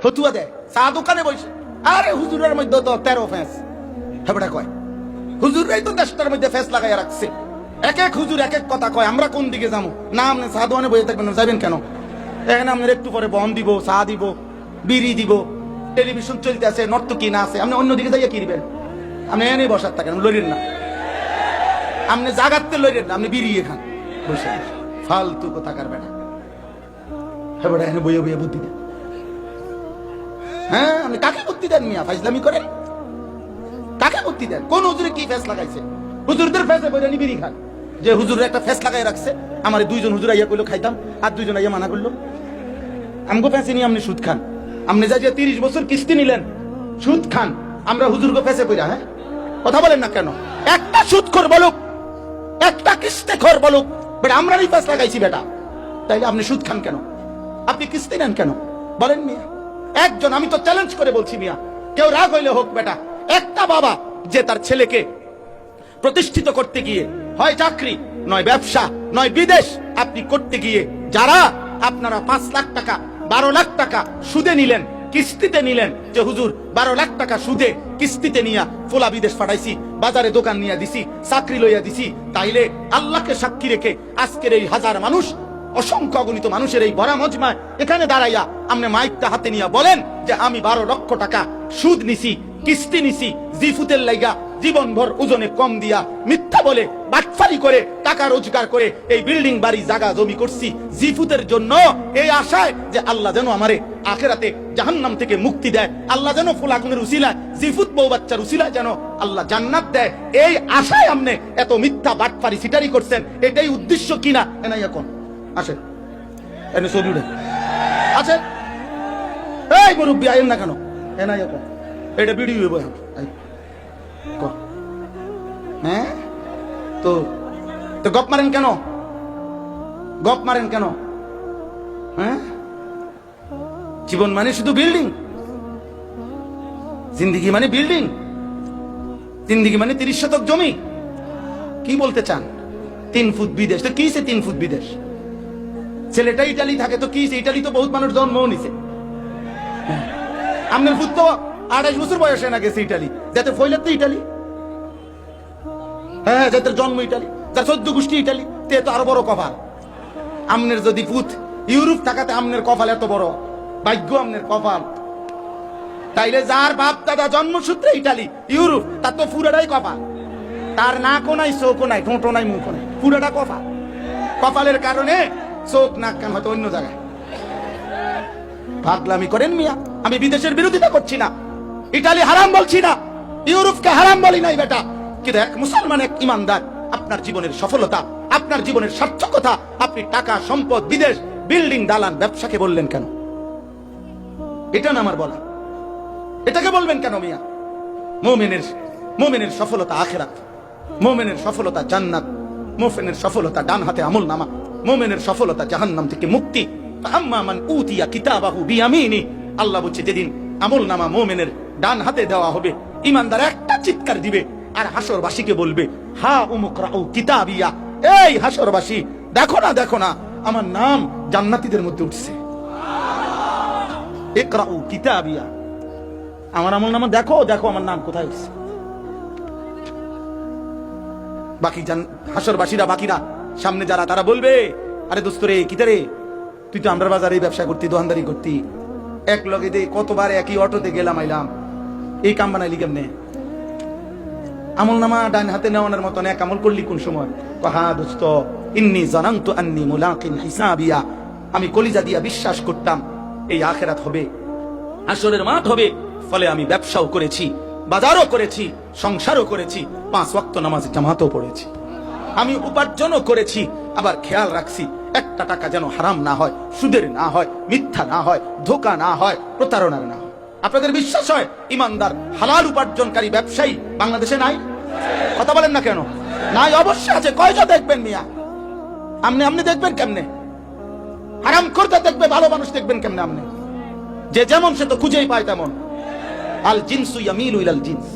ফতুয়া দেয় চা দোকানে বসে, আরে হুজুরের মধ্যে তো 13 ফেস। হেবড়া কয় হুজুররাই তো দেশটার মধ্যে ফেস লাগাইয়া রাখছে, এক এক হুজুর এক এক কথা কয়, আমরা কোন দিকে যাবো? না আপনি চা দোকানে বসে থাকবেন, যাবেন কেন? এখানে আপনার একটু পরে বন দিব, চা দিব, বিড়ি দিব, টেলিভিশন চলতে আছে, নর্তকী না আছে, আপনি অন্যদিকে যাইয়া কি দিবেন? আপনি এনে বসার থাকেন, লড়েন না, আপনি জাগাতে লড়েন না, আপনি বিড়ি খান বসে, ফালতু কথা কার বেটা। হ্যাঁ বেটা এনে বইয়া বইয়া বুদ্ধি দেন। হ্যাঁ আপনি কাকে বুদ্ধি দেন মিয়া? ফাইজলামি করেন, কাকে বুদ্ধি দেন? কোন হুজুরে কি ফেস লাগাইছে? হুজুরদের ফেসে বইরা বিড়ি খান। যে হুজুরের একটা ফেস লাগাই রাখছে, আমার 2 জন হুজুর আইয়া কইলো খাইতাম, আর 2 জন আইয়া মানা করলো। আমগো ফেসে নিয়ে আপনি সুদ খান, আপনি যা যে 30 বছর কিস্তি নিলেন সুদ খান, আমরা হুজুরকে ফেসে কইরা। হ্যাঁ কথা বলেন না কেন? একটা সুদখোর বলুক, একটা কিস্তিখোর বলুক, বেটা আমরাই ফেস লাগাইছি বেটা, তাইলে আপনি সুদ খান কেন? আপনি কিস্তি নেন কেন? বলেন মিয়া। একজন, আমি তো চ্যালেঞ্জ করে বলছি মিয়া, কেউ রাগ হইলে হোক বেটা, একটা বাবা যে তার ছেলেকে প্রতিষ্ঠিত করতে গিয়ে হয় চাকরি নয় ব্যবসা নয় বিদেশ আপনি করতে গিয়ে, যারা আপনারা 5 লাখ টাকা 12 লাখ টাকা সুদে নিলেন, কিস্তিতে নিলেন, যে হুজুর 12 লাখ টাকা সুদে কিস্তিতে নিয়া ফোলা বিদেশ পাঠাইছি, বাজারে দোকান নিয়ে দিছি, চাকরি লইয়া দিছি, তাইলে আল্লাহকে সাক্ষী রেখে আজকের এই হাজার মানুষ, অসংখ্য অগণিত মানুষের এই বড় মজমায় এখানে দাঁড়াইয়া আপনি মাইকটা হাতে নিয়ে বলেন যে আমি 12 লক্ষ টাকা সুদ নিছি, কিস্তি নিছি, জিফুতের লাইগা জীবনভর ওজনে কম দিয়া মিথ্যা বলে বাটফারি করে টাকা রোজগার করে এই বিল্ডিং বাড়ি জায়গা জমি করছি জিফুতের জন্য, এই আশায় যে আল্লাহ যেন আমারে আখেরাতে জাহান্নাম থেকে মুক্তি দেয়, আল্লাহ যেন ফুলাকুনের উসিলায়, জিফুত বউ বাচ্চার উসিলায় যেন আল্লাহ জান্নাত দেয়, এই আশায় আপনি এত মিথ্যা বাটফারি সিটারি করছেন। এটাই উদ্দেশ্য কিনা? এনাই এখন আসে এনে ছবি উঠে আছে, এই মুরব্বী আইন না কেন? এনাই এখন এটা ভিডিও হইব। হ্যাঁ তো তো গপ মারেন কেন? গপ মারেন কেন? হ্যাঁ জীবন মানে শুধু বিল্ডিং, জিন্দিগি মানে বিল্ডিং, জিন্দিগি মানে 30 শতক জমি। কি বলতে চান? 3 ফুট বিদেশ তো কিসে? 3 ফুট বিদেশ, ছেলেটা ইটালি থাকে তো কিসে? ইটালি তো বহুত মানুষ জন্মও নিছে। আপনার ফুট তো 28 বছর বয়সে না গেছে ইটালি, যাতে ফইলার তো ইটালি, হ্যাঁ যাদের জন্ম ইটালি, যার 14 গোষ্ঠী ইটালি, তে তো আরো বড় কপাল। আমনের যদি পুত ইউরোপ থাকাতে আমনের কপাল এত বড়, ভাগ্য আমনের কপাল। তাইলে যার বাপ দাদা জন্মসূত্রে ইটালি ইউরোপ, তার তো পুরাটাই কপাল, তার নাকও নাই চোখও নাই ঠোঁটও নাই মুখও নাই, পুরাটা কপাল। কপালের কারণে চোখ নাক কান হয়তো অন্য জায়গায়। পাগলামি করেন মিয়া। আমি বিদেশের বিরোধিতা করছি না, ইটালি হারাম বলছি না, ইউরোপকে হারাম বলি নাই বেটা, কিন্তু এক মুসলমান এক ইমানদার আপনার জীবনের সফলতা, আপনার জীবনের সার্থকতা, আপনি টাকা সম্পদ বিদেশ বিল্ডিং দালান ব্যবসাকে বললেন কেন? এটা না আমার বলা, এটাকে বলবেন কেন মিয়া? মুমিনের সফলতা আখিরাত, মুমিনের সফলতা জান্নাত, মুমিনের সফলতা ডান হাতে আমল নামা, মুমিনের সফলতা জাহান্নাম থেকে মুক্তি। আম্মা মান উতিয়া কিতাবাহু বিয়ামিনি, আল্লাহ বলছে যেদিন আমল নামা মুমিনের ডান হাতে দেওয়া হবে, ইমানদার একটা চিৎকার দিবে আর হাসরবাসীকে বলবে হা উমুকরাউ কিতাবিয়া, এই হাসরবাসী দেখো না দেখো না আমার নাম জান্নাতীদের মধ্যে উঠছে, ইকরাউ কিতাবিয়া, আমার আমল নামা দেখো দেখো আমার নাম কোথায় উঠছে। বাকি হাসরবাসীরা বাকিরা সামনে যারা, তারা বলবে আরে দোস্ত রে কিতারে, তুই তো আমরা বাজারে ব্যবসা করতি, দোকানদারি করতি, এক লগে দে কতবার একই অটোতে গেলাম আইলাম, এই কাম বানাইলি কেমনে? আমল নামা ডান হাতে নেওয়ানোর মতন এক আমল করলি কোন সময়? হা দোস্ত ইন্নী জানান্তু আন্নী মুলাকিন হিসাবিয়া, আমি কলিজা দিয়া বিশ্বাস করতাম এই আখিরাত হবে, হাসরের মাঠ হবে, ফলে আমি ব্যবসাও করেছি, বাজারও করেছি, সংসারও করেছি, 5 ওয়াক্ত নামাজ জামাতও পড়েছি, আমি উপার্জনও করেছি, আবার খেয়াল রাখছি একটা টাকা যেন হারাম না হয়, সুদের না হয়, মিথ্যা না হয়, ধোঁকা না হয়, প্রতারণার না হয়। আপনাদের বিশ্বাস হয় ইমানদার হালাল উপার্জনকারী ব্যবসায়ী বাংলাদেশে নাই? কথা বলেন না কেন? নাই, অবশ্যই আছে। কয়জন দেখবেন মিয়া? আপনি দেখবেন কেমনে? হারাম করতে দেখবে, ভালো মানুষ দেখবেন কেমনে? আপনি যে যেমন সে তো খুঁজেই পায় তেমন। আল জিনসু ইয়ামিলু ইলাল জিনস।